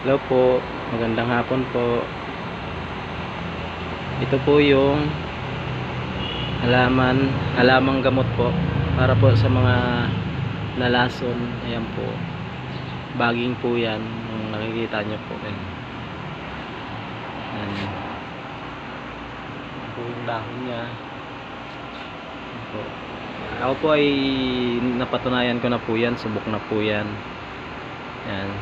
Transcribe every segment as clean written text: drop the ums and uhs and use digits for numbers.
Hello po, magandang hapon po. Ito po yung halamang gamot po para po sa mga nalason. Ayan po. Baging po yan, kung nakikita nyo po. Ayan. Ayan po yung dahon niya. Ayan po. Ako po ay napatunayan ko na po yan, subok na po yan. Ayan.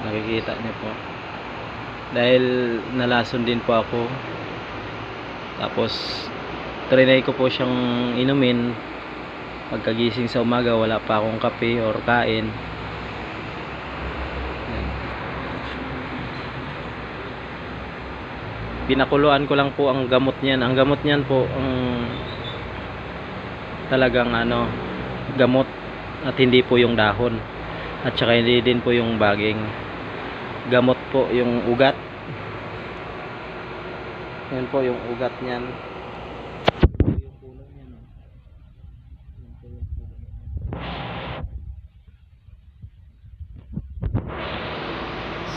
Nakikita niyo po. Dahil nalason din po ako. Tapos trinay ko po siyang inumin. Pagkagising sa umaga, wala pa akong kape or kain. Pinakuluan ko lang po ang gamot niyan. Ang gamot niyan po ang talagang gamot, at hindi po yung dahon, at saka hindi din po yung baging. Gamot po yung ugat. Yan po yung ugat niyan. Yung puno niyan. Yan po yung puno niyan.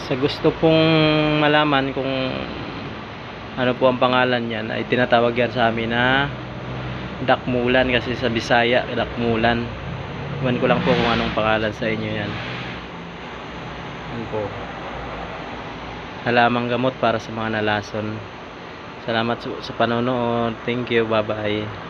Sa gusto pong malaman kung ano po ang pangalan niyan, ay tinatawag yan sa amin na dakmulan, kasi sa Bisaya dakmulan. Iwan ko lang po kung anong pangalan sa inyo yan. Yan po, halamang gamot para sa mga nalason. Salamat sa panonood. Thank you. Bye bye.